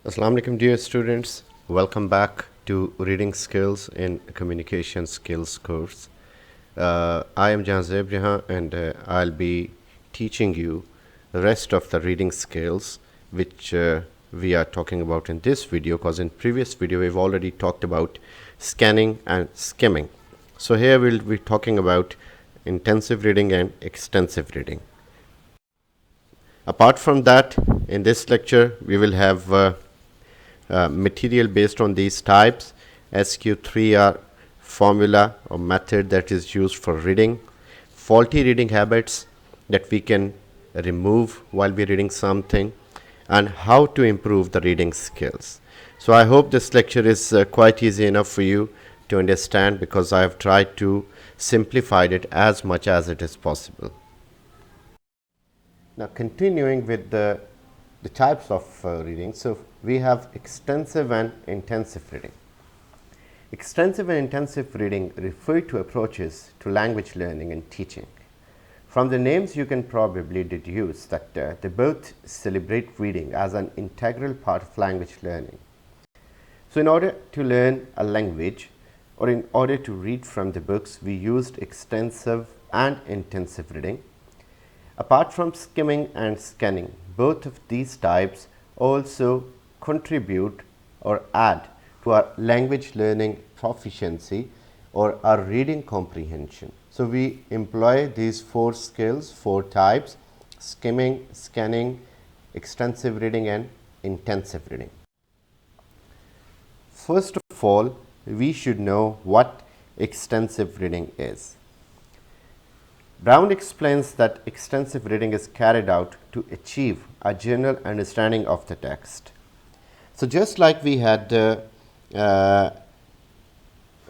Assalamu alaikum dear students, welcome back to Reading Skills in Communication Skills course. I am Jahanzeb Jahan and I'll be teaching you the rest of the reading skills which we are talking about in this video, because in previous video we've already talked about scanning and skimming. So here we'll be talking about intensive reading and extensive reading. Apart from that, in this lecture we will have material based on these types, SQ3R formula or method that is used for reading, faulty reading habits that we can remove while we're reading something, and how to improve the reading skills. So I hope this lecture is quite easy enough for you to understand, because I have tried to simplify it as much as it is possible. Now continuing with the types of reading, so we have extensive and intensive reading. Extensive and intensive reading refer to approaches to language learning and teaching. From the names you can probably deduce that they both celebrate reading as an integral part of language learning. So in order to learn a language, or in order to read from the books, we used extensive and intensive reading. Apart from skimming and scanning, both of these types also contribute or add to our language learning proficiency or our reading comprehension. So we employ these four skills, four types: skimming, scanning, extensive reading and intensive reading. First of all, we should know what extensive reading is. Brown explains that extensive reading is carried out to achieve a general understanding of the text. So just like we had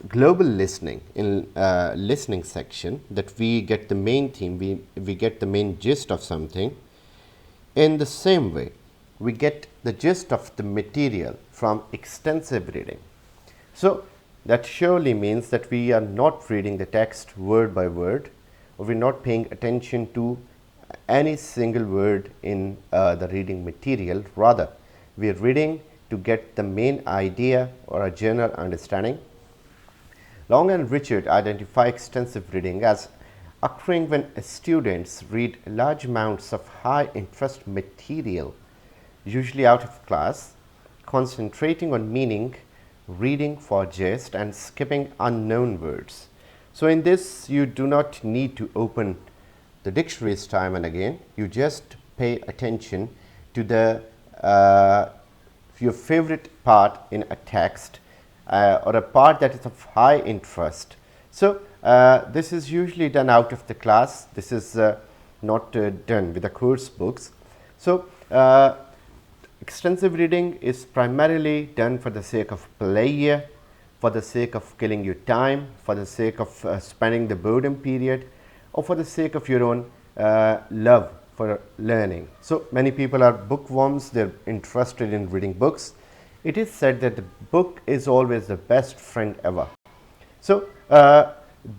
global listening in listening section, that we get the main theme, we get the main gist of something. In the same way, we get the gist of the material from extensive reading. So that surely means that we are not reading the text word by word, or we're not paying attention to any single word in the reading material. Rather, we're reading to get the main idea or a general understanding. Long and Richard identify extensive reading as occurring when students read large amounts of high interest material, usually out of class, concentrating on meaning, reading for gist, and skipping unknown words. So in this, you do not need to open the dictionaries time and again. You just pay attention to the your favorite part in a text or a part that is of high interest. So this is usually done out of the class. This is not done with the course books. So extensive reading is primarily done for the sake of play, for the sake of killing your time, for the sake of spending the boredom period, or for the sake of your own love for learning. So many people are bookworms, they're interested in reading books. It is said that the book is always the best friend ever. So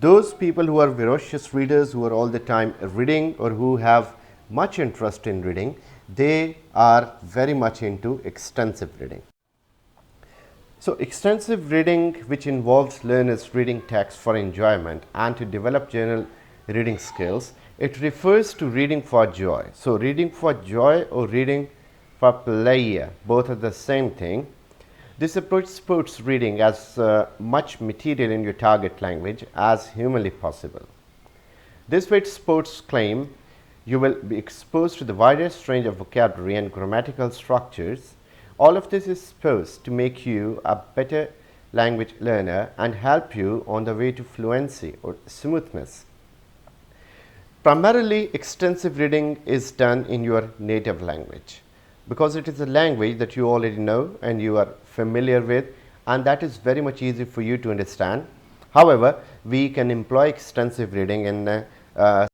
those people who are voracious readers, who are all the time reading, or who have much interest in reading, they are very much into extensive reading. So extensive reading, which involves learners reading text for enjoyment and to develop general reading skills, it refers to reading for joy. So reading for joy or reading for play, both are the same thing. This approach supports reading as much material in your target language as humanly possible. This way it supports claim you will be exposed to the widest range of vocabulary and grammatical structures. All of this is supposed to make you a better language learner and help you on the way to fluency or smoothness. Primarily, extensive reading is done in your native language, because it is a language that you already know and you are familiar with, and that is very much easy for you to understand. However, we can employ extensive reading in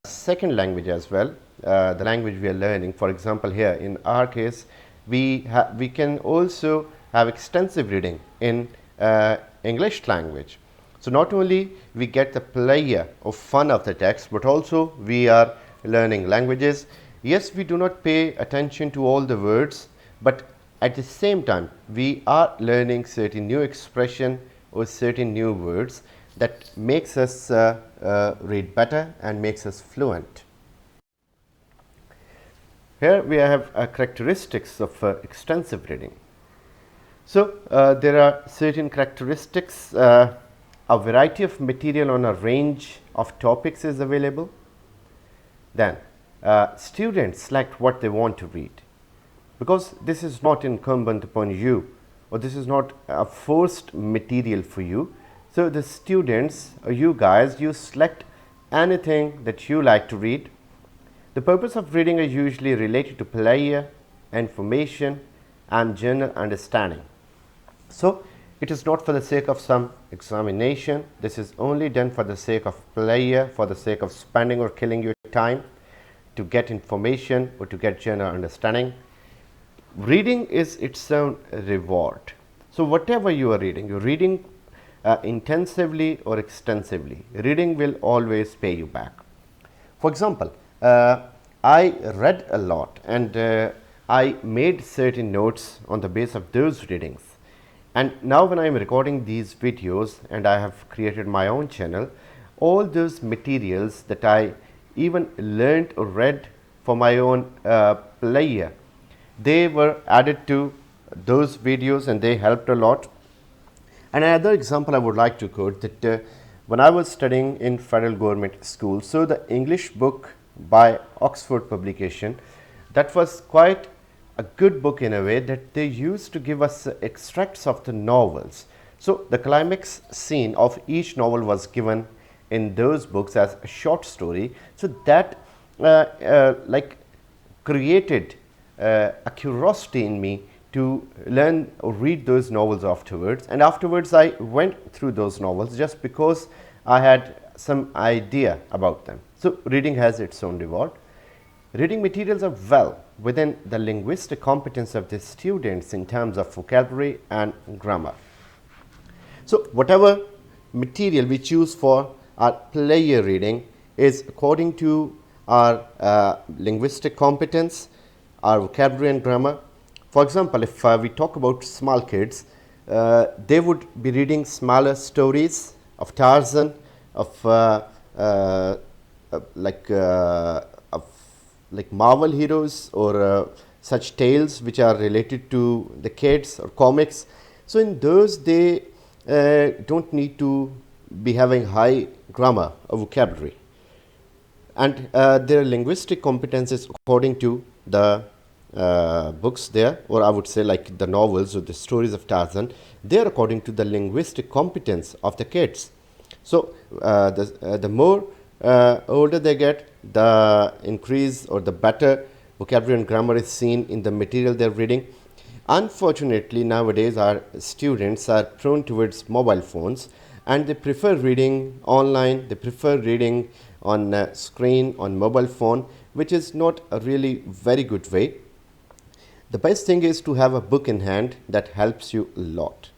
second language as well, the language we are learning. For example, here in our case, we can also have extensive reading in English language. So not only we get the pleasure of fun of the text, but also we are learning languages. Yes, we do not pay attention to all the words, but at the same time we are learning certain new expression or certain new words that makes us read better and makes us fluent. Here we have characteristics of extensive reading. So there are certain characteristics. A variety of material on a range of topics is available. Then students select what they want to read, because this is not incumbent upon you, or this is not a forced material for you. So the students, or you guys, you select anything that you like to read. The purpose of reading is usually related to pleasure, information, and general understanding. So it is not for the sake of some examination. This is only done for the sake of pleasure, for the sake of spending or killing your time to get information or to get general understanding. Reading is its own reward. So whatever you are reading, you're reading intensively or extensively, reading will always pay you back. For example, I read a lot, and I made certain notes on the base of those readings. And now when I am recording these videos and I have created my own channel, all those materials that I even learned or read for my own pleasure, they were added to those videos and they helped a lot. And another example I would like to quote, that when I was studying in federal government school, so the English book by Oxford publication, that was quite a good book in a way, that they used to give us extracts of the novels. So the climax scene of each novel was given in those books as a short story. So that like created a curiosity in me to learn or read those novels afterwards. And afterwards I went through those novels just because I had some idea about them. So reading has its own reward. Reading materials are well within the linguistic competence of the students in terms of vocabulary and grammar. So whatever material we choose for our pleasure reading is according to our linguistic competence, our vocabulary and grammar. For example, if we talk about small kids, they would be reading smaller stories of Tarzan, of like Marvel heroes, or such tales which are related to the kids, or comics. So in those they don't need to be having high grammar or vocabulary, and their linguistic competences according to the books there, or I would say like the novels or the stories of Tarzan, they are according to the linguistic competence of the kids. So the more older they get, the increase or the better vocabulary and grammar is seen in the material they are reading. Unfortunately, nowadays our students are prone towards mobile phones, and they prefer reading online, they prefer reading on screen, on mobile phone, which is not a really very good way. The best thing is to have a book in hand that helps you a lot.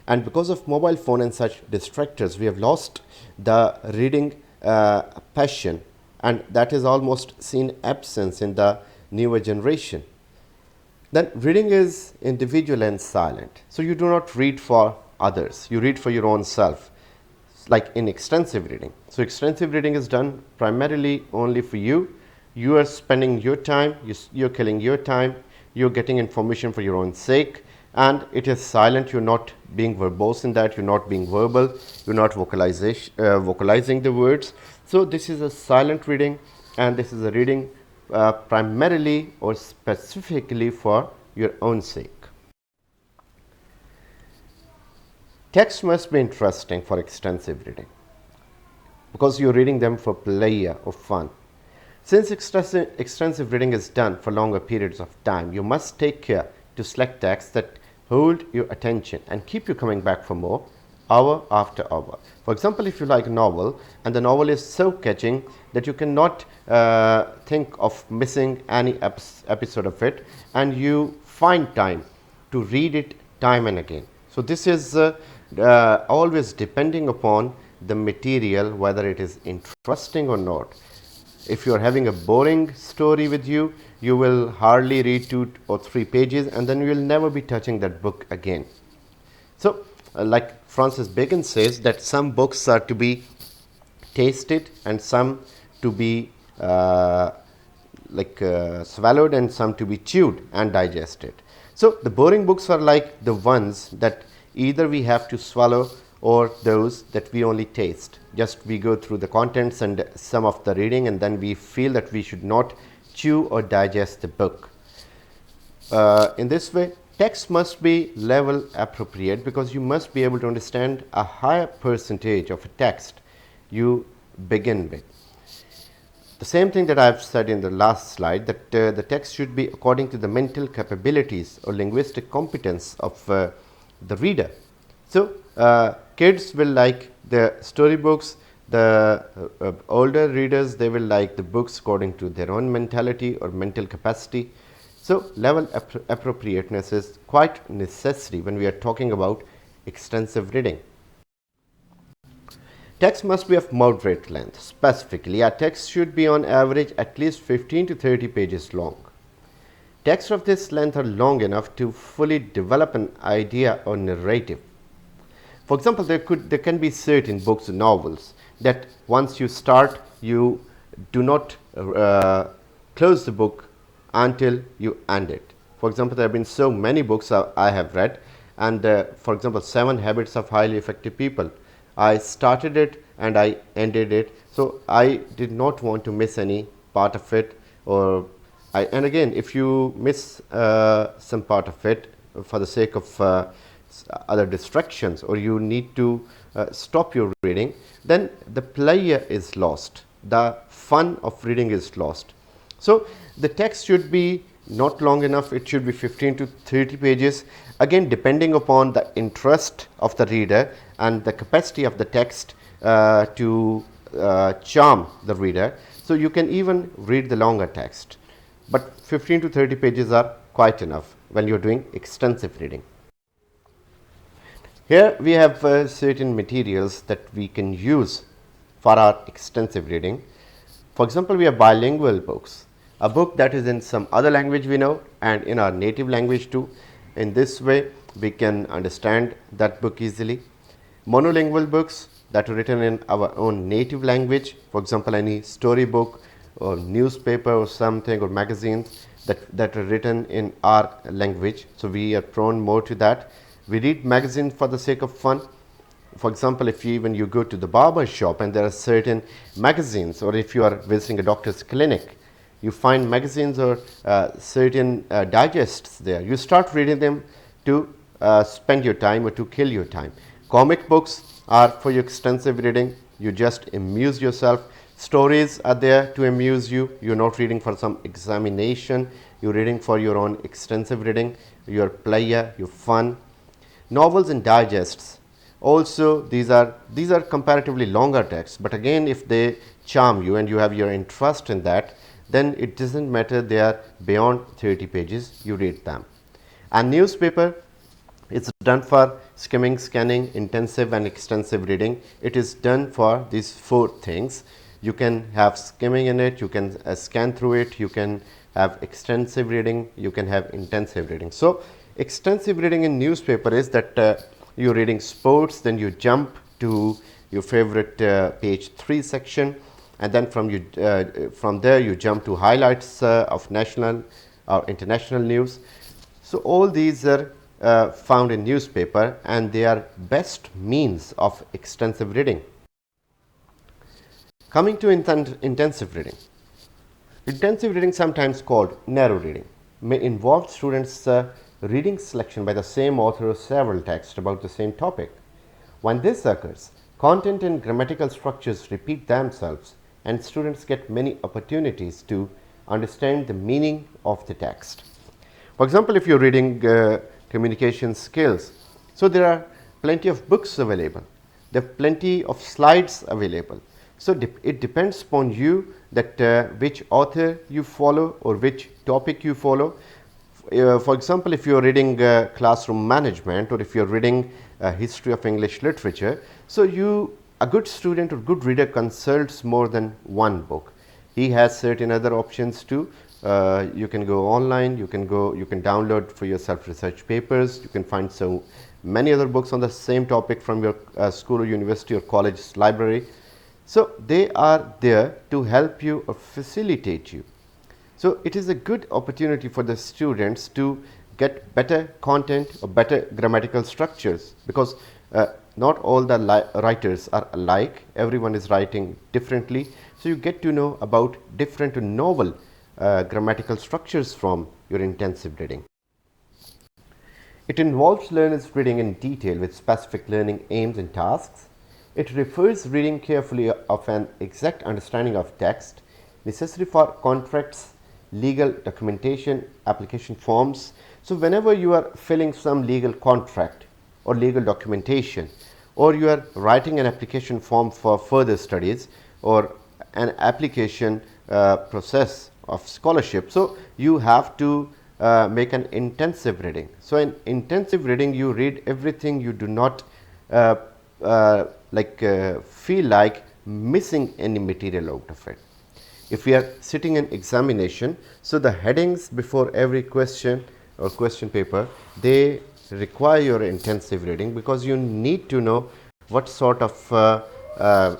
And because of mobile phone and such distractors, we have lost the reading passion, and that is almost seen absence in the newer generation. Then reading is individual and silent. So you do not read for others, you read for your own self, like in extensive reading. So extensive reading is done primarily only for you. You are spending your time, you're killing your time, you're getting information for your own sake, and it is silent. You're not being verbose in that, you're not being verbal, you're not vocalizing the words. So this is a silent reading, and this is a reading primarily or specifically for your own sake. Text must be interesting for extensive reading, because you're reading them for pleasure or fun. Since extensive reading is done for longer periods of time, you must take care to select texts that hold your attention and keep you coming back for more, hour after hour. For example, if you like a novel and the novel is so catching that you cannot think of missing any episode of it, and you find time to read it time and again. So this is always depending upon the material, whether it is interesting or not. If you are having a boring story with you, you will hardly read 2 or 3 pages, and then you will never be touching that book again. So, like Francis Bacon says, that some books are to be tasted and some to be swallowed and some to be chewed and digested. So, the boring books are like the ones that either we have to swallow or those that we only taste. Just we go through the contents and some of the reading, and then we feel that we should not chew or digest the book. In this way, text must be level appropriate, because you must be able to understand a higher percentage of a text you begin with. The same thing that I have said in the last slide, that the text should be according to the mental capabilities or linguistic competence of the reader. So, kids will like the storybooks, the older readers, they will like the books according to their own mentality or mental capacity. So, level appropriateness is quite necessary when we are talking about extensive reading. Text must be of moderate length. Specifically, a text should be on average at least 15 to 30 pages long. Texts of this length are long enough to fully develop an idea or narrative. For example, there can be certain books or novels that once you start, you do not close the book until you end it. For example, there have been so many books I have read, and for example, 7 Habits of Highly Effective People. I started it and I ended it, so I did not want to miss any part of it. And again, if you miss some part of it for the sake of other distractions, or you need to stop your reading, then the pleasure is lost, the fun of reading is lost. So, the text should be not long enough, it should be 15 to 30 pages, again depending upon the interest of the reader and the capacity of the text to charm the reader. So, you can even read the longer text, but 15 to 30 pages are quite enough when you are doing extensive reading. Here we have certain materials that we can use for our extensive reading. For example, we have bilingual books, a book that is in some other language we know and in our native language too. In this way, we can understand that book easily. Monolingual books that are written in our own native language, for example, any storybook or newspaper or something, or magazines that are written in our language. So, we are prone more to that. We read magazines for the sake of fun. For example, if when you go to the barber shop and there are certain magazines, or if you are visiting a doctor's clinic, you find magazines or certain digests there. You start reading them to spend your time or to kill your time. Comic books are for your extensive reading. You just amuse yourself. Stories are there to amuse you. You're not reading for some examination. You're reading for your own extensive reading, your pleasure, your fun. Novels and digests. Also, these are comparatively longer texts, but again, if they charm you and you have your interest in that, then it doesn't matter they are beyond 30 pages, you read them. And newspaper, it's done for skimming, scanning, intensive and extensive reading. It is done for these 4 things. You can have skimming in it, you can scan through it, you can have extensive reading, you can have intensive reading. So, extensive reading in newspaper is that you're reading sports, then you jump to your favorite page 3 section, and then from there you jump to highlights of national or international news. So, all these are found in newspaper, and they are best means of extensive reading. Coming to intensive reading. Intensive reading, sometimes called narrow reading, may involve students reading selection by the same author of several texts about the same topic. When this occurs, content and grammatical structures repeat themselves, and students get many opportunities to understand the meaning of the text. For example, if you're reading communication skills, so there are plenty of books available, there are plenty of slides available. So, it depends upon you that which author you follow or which topic you follow. For example, if you are reading classroom management, or if you are reading history of English literature, so a good student or good reader consults more than one book. He has certain other options too You can go online, you can download for yourself research papers, you can find so many other books on the same topic from your school or university or college library. So they are there to help you or facilitate you. So it is a good opportunity for the students to get better content or better grammatical structures, because not all the writers are alike. Everyone is writing differently. So you get to know about different novel grammatical structures from your intensive reading. It involves learners reading in detail with specific learning aims and tasks. It refers reading carefully of an exact understanding of text necessary for contracts, legal documentation, application forms. So whenever you are filling some legal contract or legal documentation, or you are writing an application form for further studies or an application process of scholarship, so you have to make an intensive reading. So in intensive reading, you read everything. You do not feel like missing any material out of it. If we are sitting in examination, so the headings before every question or question paper, they require your intensive reading, because you need to know what sort of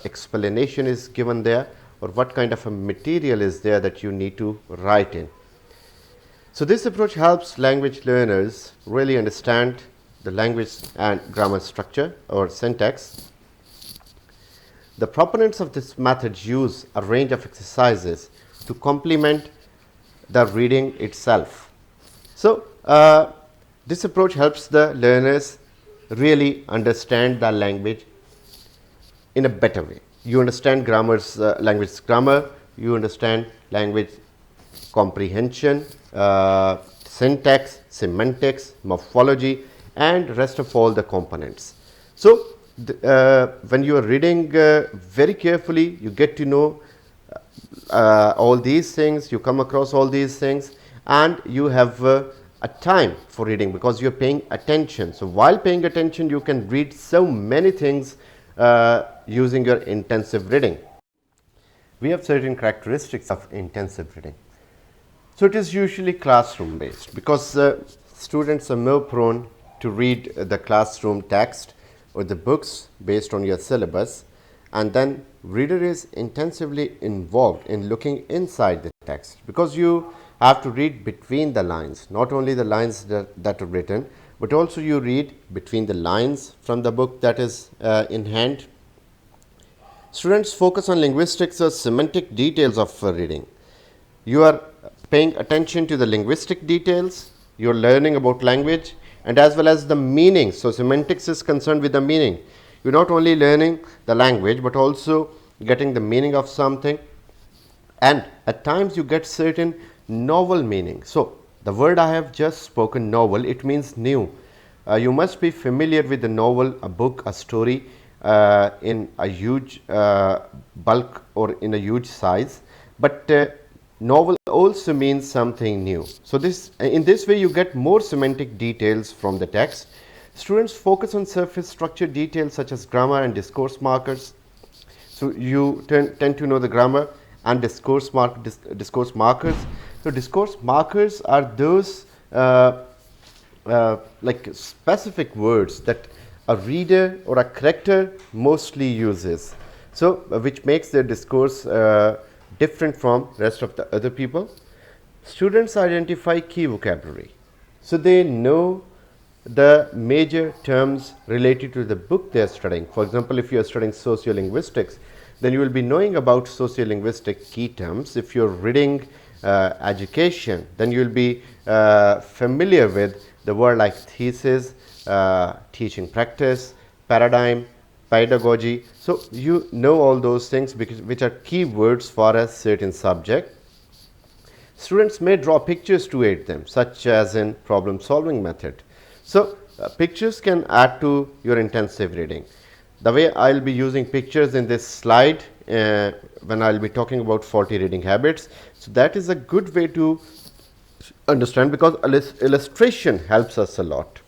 explanation is given there, or what kind of a material is there that you need to write in. So this approach helps language learners really understand the language and grammar structure or syntax. The proponents of this method use a range of exercises to complement the reading itself. So this approach helps the learners really understand the language in a better way. You understand language grammar, you understand language comprehension, syntax, semantics, morphology, and rest of all the components. So when you are reading very carefully, you get to know all these things, you come across all these things, and you have a time for reading because you are paying attention. So while paying attention, you can read so many things using your intensive reading. We have certain characteristics of intensive reading. So it is usually classroom based, because students are more prone to read the classroom text or the books based on your syllabus, and then reader is intensively involved in looking inside the text, because you have to read between the lines, not only the lines that are written, but also you read between the lines from the book that is in hand. Students focus on linguistics or semantic details of reading. You are paying attention to the linguistic details, you are learning about language, and as well as the meaning. So semantics is concerned with the meaning. You're not only learning the language, but also getting the meaning of something, and at times you get certain novel meaning. So the word I have just spoken, novel, it means new. You must be familiar with the novel, a book, a story in a huge bulk or in a huge size, but novel also means something new. So in this way you get more semantic details from the text. Students focus on surface structure details such as grammar and discourse markers. So you tend to know the grammar and discourse markers. So discourse markers are those like specific words that a reader or a character mostly uses, so which makes their discourse different from rest of the other people. Students identify key vocabulary, so they know the major terms related to the book they are studying. For example, if you are studying sociolinguistics, then you will be knowing about sociolinguistic key terms. If you are reading education, then you will be familiar with the word like thesis, teaching practice, paradigm, pedagogy. So you know all those things which are key words for a certain subject. Students may draw pictures to aid them, such as in problem solving method. So pictures can add to your intensive reading. The way I will be using pictures in this slide when I will be talking about faulty reading habits, so that is a good way to understand, because illustration helps us a lot.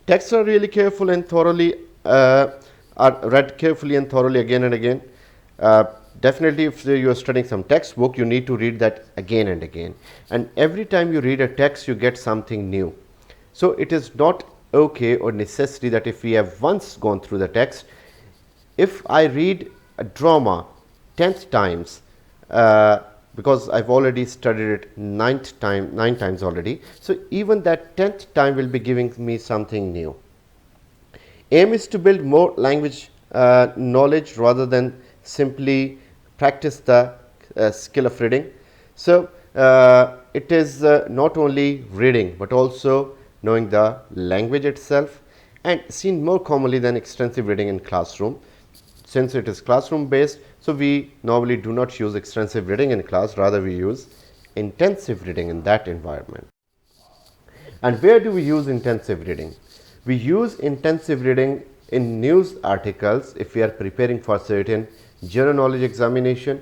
Texts are really careful and thoroughly are read carefully and thoroughly again and again. definitely if you are studying some textbook, you need to read that again and again, and every time you read a text you get something new. So it is not okay or necessary that if we have once gone through the text, if I read a drama 10th times, because I've already studied it 9 times already, so even that 10th time will be giving me something new. Aim is to build more language knowledge rather than simply practice the skill of reading. So it is not only reading but also knowing the language itself, and seen more commonly than extensive reading in classroom. Since it is classroom based, so we normally do not use extensive reading in class, rather we use intensive reading in that environment. And where do we use intensive reading? We use intensive reading in news articles if we are preparing for certain general knowledge examination.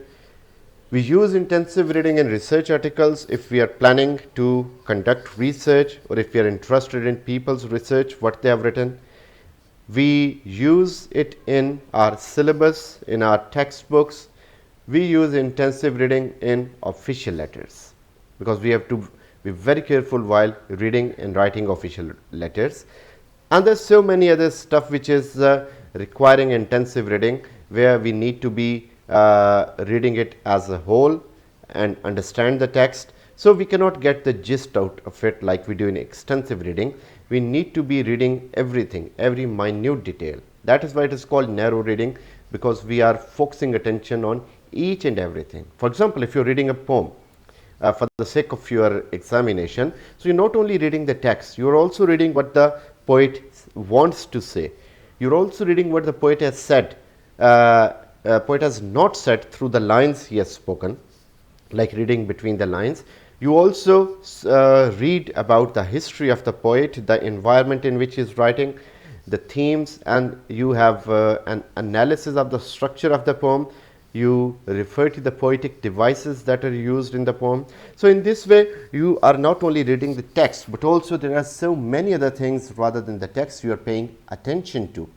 We use intensive reading in research articles if we are planning to conduct research, or if we are interested in people's research, what they have written. We use it in our syllabus, in our textbooks. We use intensive reading in official letters, because we have to be very careful while reading and writing official letters. And there's so many other stuff which is requiring intensive reading, where we need to be reading it as a whole and understand the text. So we cannot get the gist out of it like we do in extensive reading. We need to be reading everything, every minute detail. That is why it is called narrow reading, because we are focusing attention on each and everything. For example, if you're reading a poem for the sake of your examination, so you're not only reading the text, you're also reading what the poet wants to say. You're also reading what the poet has said, poet has not said through the lines he has spoken, like reading between the lines. You also read about the history of the poet, the environment in which he is writing, the themes, and you have an analysis of the structure of the poem. You refer to the poetic devices that are used in the poem. So in this way, you are not only reading the text, but also there are so many other things rather than the text you are paying attention to.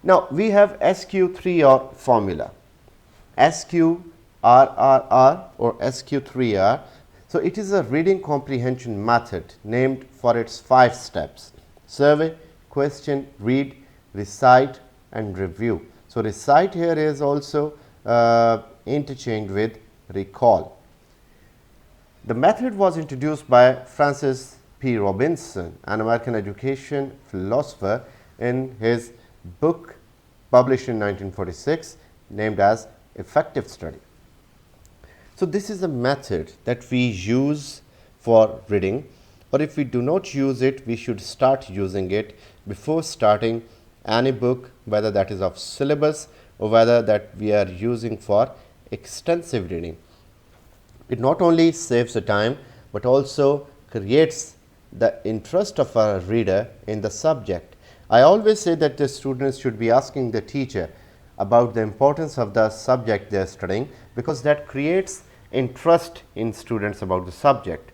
Now we have SQ3R formula. SQRRR or SQ3R. So it is a reading comprehension method named for its 5 steps: survey, question, read, recite, and review. So recite here is also interchanged with recall. The method was introduced by Francis P. Robinson, an American education philosopher, in his book published in 1946 named as Effective Study. So this is a method that we use for reading, or if we do not use it, we should start using it before starting any book, whether that is of syllabus or whether that we are using for extensive reading. It not only saves the time but also creates the interest of a reader in the subject. I always say that the students should be asking the teacher about the importance of the subject they are studying, because that creates interest in students about the subject.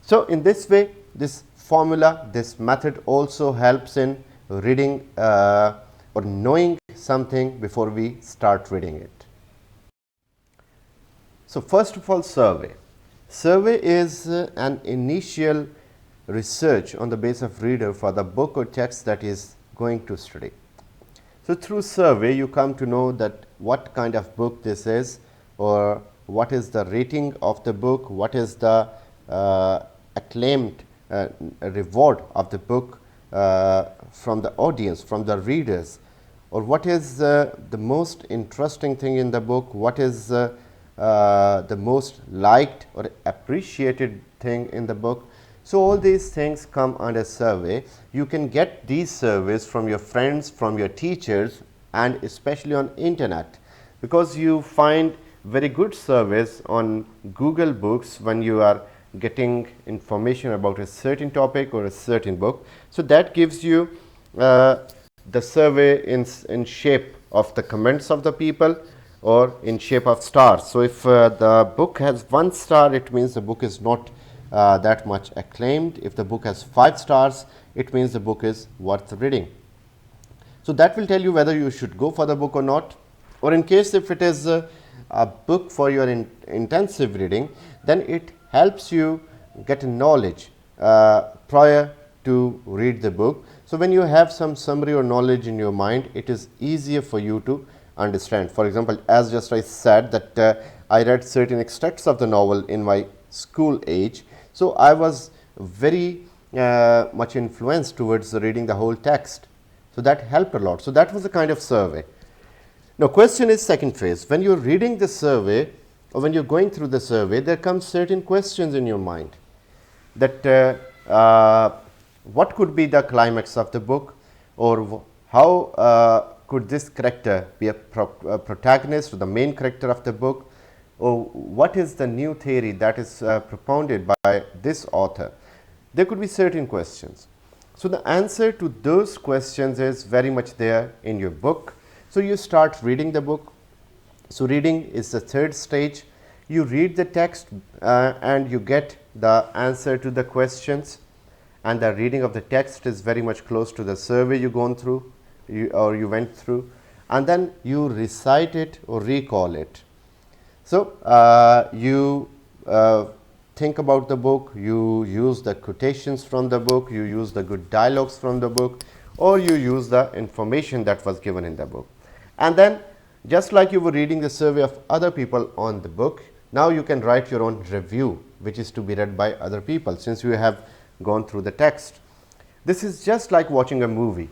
So in this way, this formula, this method also helps in reading or knowing something before we start reading it. So first of all, survey. Survey is an initial research on the basis of reader for the book or text that is going to study. So through survey, you come to know that what kind of book this is, or what is the rating of the book, what is the acclaimed reward of the book from the audience, from the readers, or what is the most interesting thing in the book, what is the most liked or appreciated thing in the book. So all these things come under survey. You can get these surveys from your friends, from your teachers, and especially on internet, because you find very good surveys on Google Books when you are getting information about a certain topic or a certain book. So that gives you the survey in shape of the comments of the people or in shape of stars. So if the book has 1 star, it means the book is not that much acclaimed. If the book has 5 stars, it means the book is worth reading. So that will tell you whether you should go for the book or not. Or in case if it is a book for your intensive reading, then it helps you get knowledge prior to read the book. So when you have some summary or knowledge in your mind, it is easier for you to understand. For example, as just I said that I read certain extracts of the novel in my school age, so I was very much influenced towards reading the whole text. So that helped a lot. So that was a kind of survey. Now, question is second phase. When you're reading the survey or when you're going through the survey, there comes certain questions in your mind that what could be the climax of the book, or how could this character be a protagonist or the main character of the book, or what is the new theory that is propounded by this author. There could be certain questions. So the answer to those questions is very much there in your book. So you start reading the book. So reading is the third stage. You read the text and you get the answer to the questions, and the reading of the text is very much close to the survey you gone through or you went through, and then you recite it or recall it. So you think about the book, you use the quotations from the book, you use the good dialogues from the book, or you use the information that was given in the book. And then just like you were reading the survey of other people on the book, now you can write your own review, which is to be read by other people since you have gone through the text. This is just like watching a movie.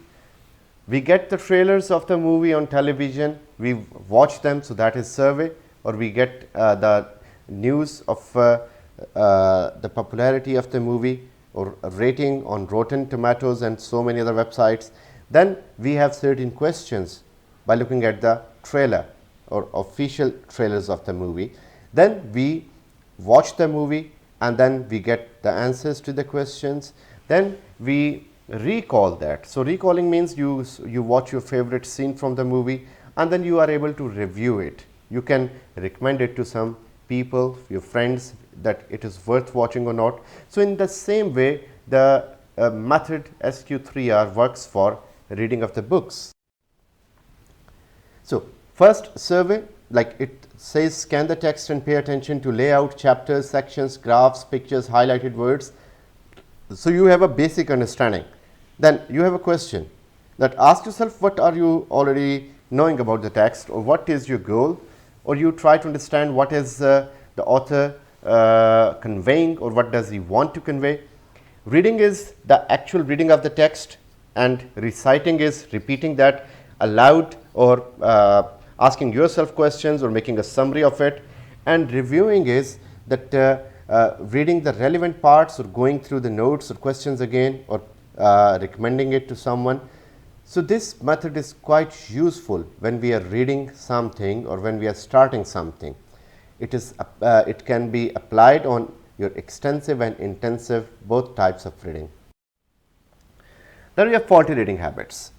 We get the trailers of the movie on television, we watch them, so that is survey, or we get the news of the popularity of the movie or a rating on Rotten Tomatoes and so many other websites. Then we have certain questions by looking at the trailer or official trailers of the movie. Then we watch the movie and then we get the answers to the questions. Then we recall that. So recalling means you watch your favorite scene from the movie and then you are able to review it. You can recommend it to some people, your friends, that it is worth watching or not. So in the same way, the method SQ3R works for reading of the books. So first, survey, like it says, scan the text and pay attention to layout, chapters, sections, graphs, pictures, highlighted words. So you have a basic understanding. Then you have a question that ask yourself, what are you already knowing about the text, or what is your goal, or you try to understand what is the author conveying, or what does he want to convey. Reading is the actual reading of the text, and reciting is repeating that aloud or asking yourself questions or making a summary of it. And reviewing is that reading the relevant parts or going through the notes or questions again, or recommending it to someone. So this method is quite useful when we are reading something or when we are starting something. It can be applied on your extensive and intensive both types of reading. Then we have faulty reading habits.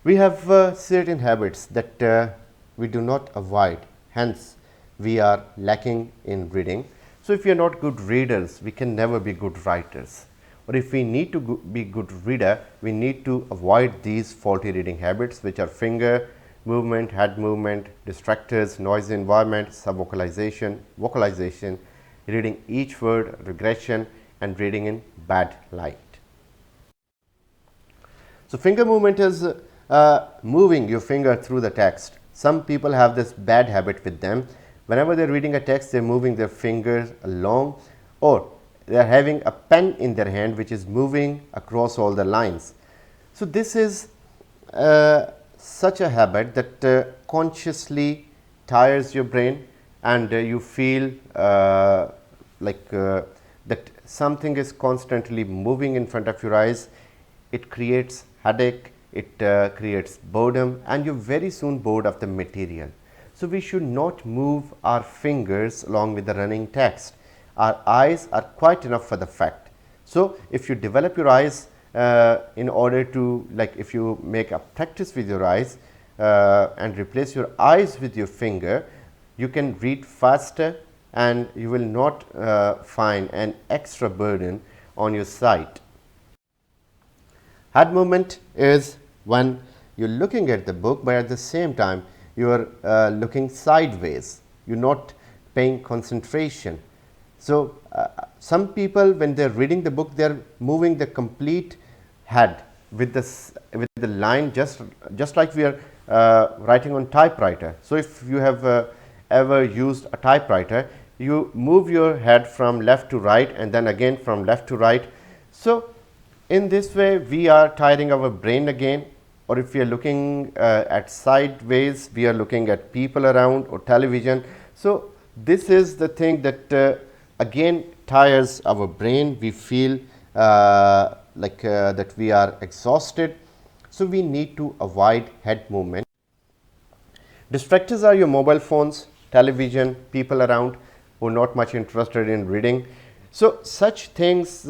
We have certain habits that we do not avoid, hence we are lacking in reading. So if we are not good readers, we can never be good writers. Or if we need to be good reader, we need to avoid these faulty reading habits, which are finger movement, head movement, distractors, noisy environment, subvocalization, vocalization, reading each word, regression, and reading in bad light. So finger movement is moving your finger through the text. Some people have this bad habit with them. Whenever they are reading a text, they are moving their fingers along, or they are having a pen in their hand which is moving across all the lines. So this is such a habit that consciously tires your brain, and you feel that something is constantly moving in front of your eyes. It creates headache, it creates boredom, and you're very soon bored of the material. So we should not move our fingers along with the running text. Our eyes are quite enough for the fact. So if you develop your eyes in order to, like if you make a practice with your eyes and replace your eyes with your finger, you can read faster and you will not find an extra burden on your sight. Head movement is when you're looking at the book, but at the same time you are looking sideways, you're not paying concentration. So some people, when they're reading the book, they're moving the complete head with the line, just like we are writing on typewriter. So if you have ever used a typewriter, you move your head from left to right and then again from left to right. So in this way we are tiring our brain again, or if we are looking at sideways, we are looking at people around or television. So this is the thing that again tires our brain. We feel that we are exhausted. So we need to avoid head movement. Distractors are your mobile phones, television, people around who are not much interested in reading. So such things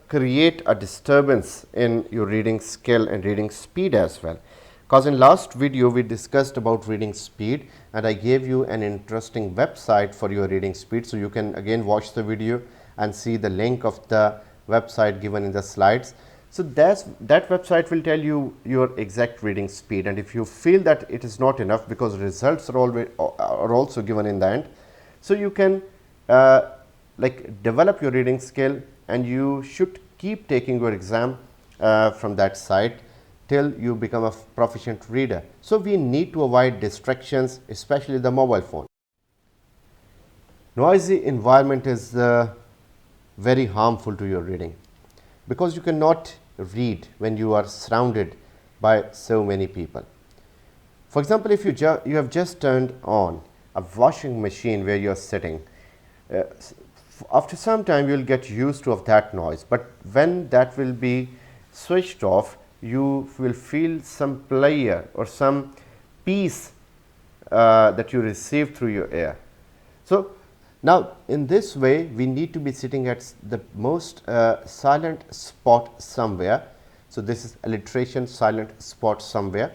create a disturbance in your reading skill and reading speed as well. Because in last video we discussed about reading speed, and I gave you an interesting website for your reading speed. So you can again watch the video and see the link of the website given in the slides. So that website will tell you your exact reading speed, and if you feel that it is not enough, because results are also given in the end, so you can develop your reading skill, and you should keep taking your exam from that site till you become a proficient reader. So we need to avoid distractions, especially the mobile phone. Noisy environment is very harmful to your reading, because you cannot read when you are surrounded by so many people. For example, if you have just turned on a washing machine where you are sitting, after some time you will get used to of that noise, but when that will be switched off, you will feel some pleasure or some peace that you receive through your ear. So now in this way we need to be sitting at the most silent spot somewhere. So this is alliteration, silent spot somewhere.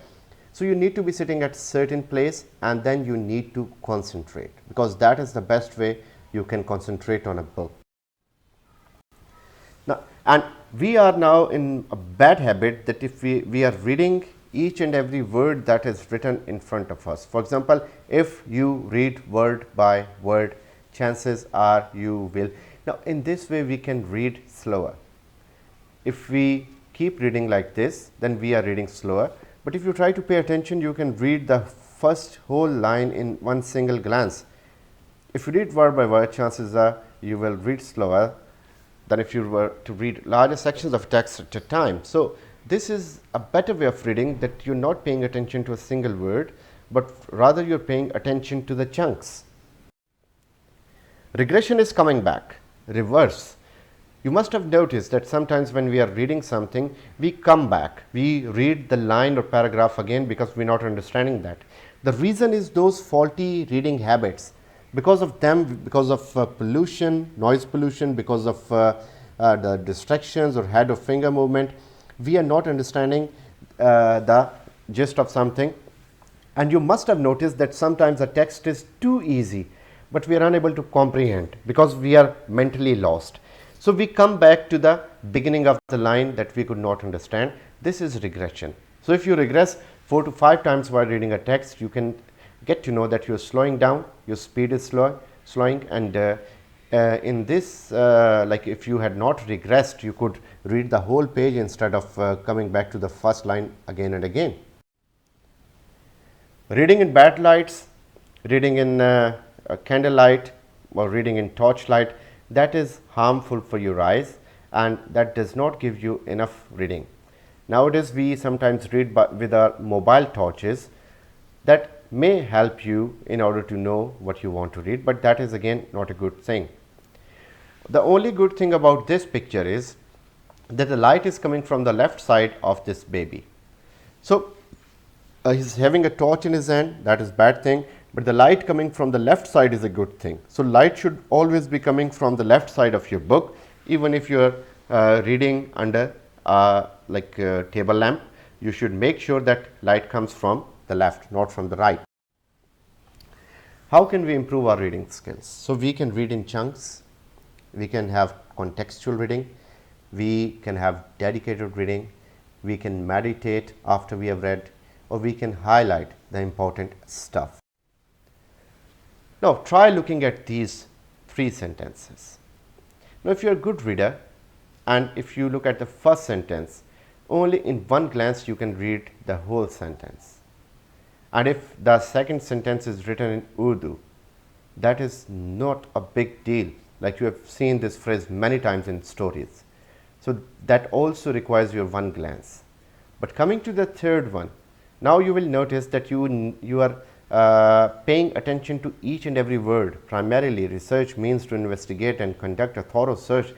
So you need to be sitting at certain place, and then you need to concentrate, because that is the best way you can concentrate on a book. Now, and we are now in a bad habit that if we are reading each and every word that is written in front of us. For example, if you read word by word, chances are you will. Now in this way we can read slower. If we keep reading like this, then we are reading slower. But if you try to pay attention, you can read the first whole line in one single glance. If you read word by word, chances are you will read slower than if you were to read larger sections of text at a time. So this is a better way of reading, that you're not paying attention to a single word, but rather you're paying attention to the chunks. Regression is coming back, reverse. You must have noticed that sometimes when we are reading something, we come back, we read the line or paragraph again because we're not understanding that. The reason is those faulty reading habits. Because of them, because of pollution, noise pollution, because of the distractions or head or finger movement, we are not understanding the gist of something. And you must have noticed that sometimes the text is too easy, but we are unable to comprehend because we are mentally lost. So we come back to the beginning of the line that we could not understand. This is regression. So if you regress 4 to 5 times while reading a text, you can get to know that you're slowing down, your speed is slowing, and in this, like if you had not regressed, you could read the whole page instead of coming back to the first line again and again. Reading in bad lights, reading in candlelight or reading in torchlight, that is harmful for your eyes, and that does not give you enough reading. Nowadays we sometimes read with our mobile torches. That may help you in order to know what you want to read, but that is again not a good thing. The only good thing about this picture is that the light is coming from the left side of this baby. So he's having a torch in his hand, that is bad thing, but the light coming from the left side is a good thing. So light should always be coming from the left side of your book, even if you are reading under a table lamp. You should make sure that light comes from the left, not from the right. How can we improve our reading skills? So we can read in chunks, we can have contextual reading, we can have dedicated reading, we can meditate after we have read, or we can highlight the important stuff. Now try looking at these 3 sentences. Now if you are a good reader and if you look at the first sentence, only in one glance you can read the whole sentence. And if the second sentence is written in Urdu, that is not a big deal. Like you have seen this phrase many times in stories. So that also requires your one glance. But coming to the third one, now you will notice that you are paying attention to each and every word. Primarily, research means to investigate and conduct a thorough search.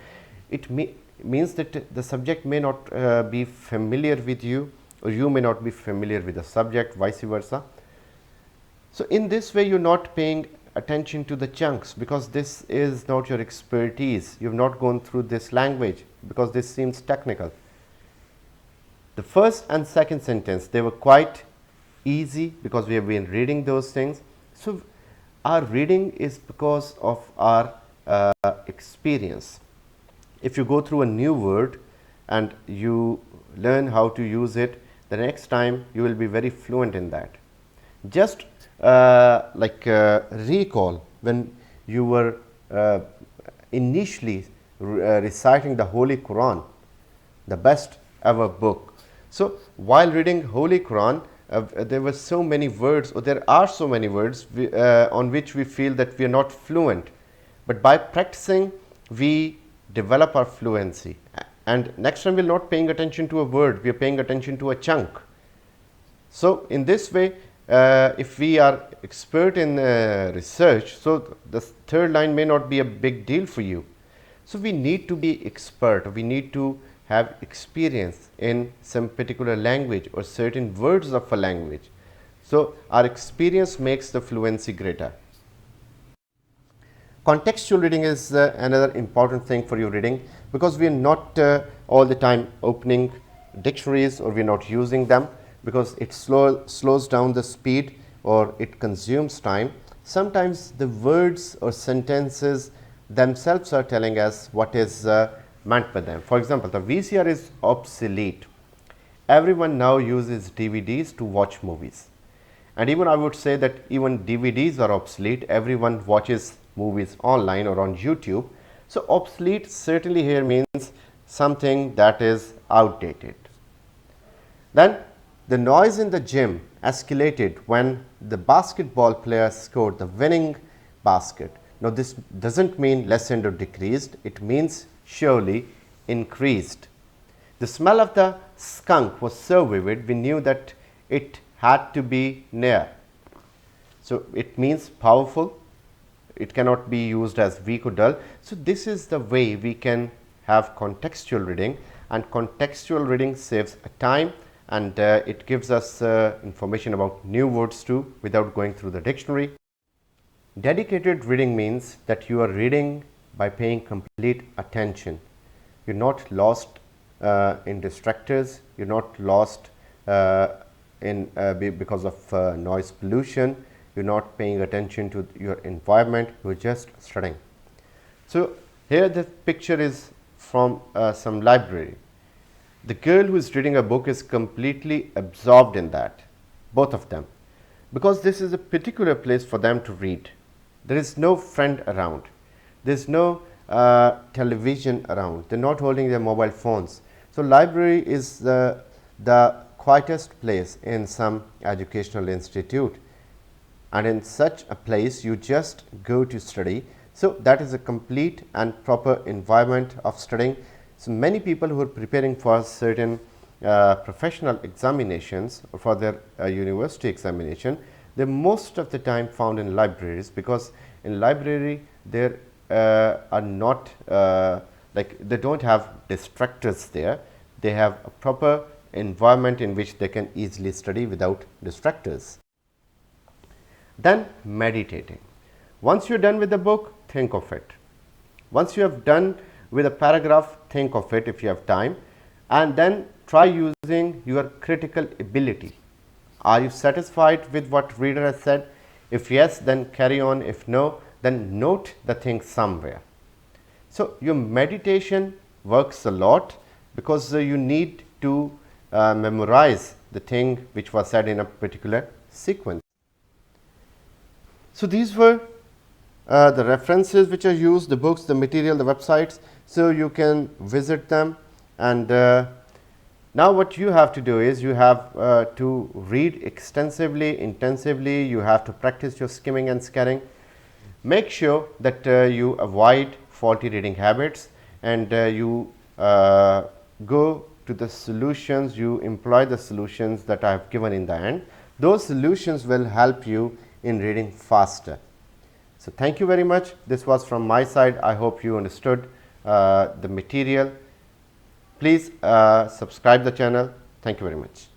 It means that the subject may not be familiar with you, or you may not be familiar with the subject, vice versa. So in this way, you're not paying attention to the chunks because this is not your expertise. You've not gone through this language because this seems technical. The first and second sentence, they were quite easy because we have been reading those things. So our reading is because of our experience. If you go through a new word and you learn how to use it, the next time you will be very fluent in that. Just recall when you were initially reciting the Holy Quran, the best ever book. So while reading Holy Quran, there were so many words, or there are so many words on which we feel that we are not fluent. But by practicing, we develop our fluency. And next time we're not paying attention to a word, we are paying attention to a chunk. So in this way, if we are expert in research, so the third line may not be a big deal for you. So we need to be expert, we need to have experience in some particular language or certain words of a language. So our experience makes the fluency greater. Contextual reading is another important thing for your reading, because we are not all the time opening dictionaries, or we are not using them, because it slows down the speed or it consumes time. Sometimes the words or sentences themselves are telling us what is meant by them. For example, the VCR is obsolete. Everyone now uses DVDs to watch movies. And even I would say that even DVDs are obsolete. Everyone watches movies online or on YouTube. So obsolete certainly here means something that is outdated. Then the noise in the gym escalated when the basketball player scored the winning basket. Now this doesn't mean lessened or decreased, it means surely increased. The smell of the skunk was so vivid, we knew that it had to be near. So it means powerful, it cannot be used as weak or dull. So this is the way we can have contextual reading, and contextual reading saves time, and it gives us information about new words too without going through the dictionary. Dedicated reading means that you are reading by paying complete attention. You're not lost in distractors, you're not lost because of noise pollution, you're not paying attention to your environment, you're just studying. So here the picture is from some library. The girl who is reading a book is completely absorbed in that, both of them, because this is a particular place for them to read. There is no friend around, there is no television around, they are not holding their mobile phones. So library is the quietest place in some educational institute, and in such a place you just go to study. So that is a complete and proper environment of studying. So many people who are preparing for certain professional examinations or for their university examination, they most of the time found in libraries, because in library there are not they don't have distractors there. They have a proper environment in which they can easily study without distractors. Then meditating. Once you're done with the book, think of it. Once you have done with a paragraph, think of it if you have time, and then try using your critical ability. Are you satisfied with what reader has said? If yes, then carry on. If no, then note the thing somewhere. So your meditation works a lot, because you need to memorize the thing which was said in a particular sequence. So these were the references which are used, the books, the material, the websites, so you can visit them. And now what you have to do is you have to read extensively, intensively, you have to practice your skimming and scanning. Make sure that you avoid faulty reading habits, and you go to the solutions, you employ the solutions that I have given in the end. Those solutions will help you in reading faster. So thank you very much. This was from my side. I hope you understood the material. Please subscribe the channel. Thank you very much.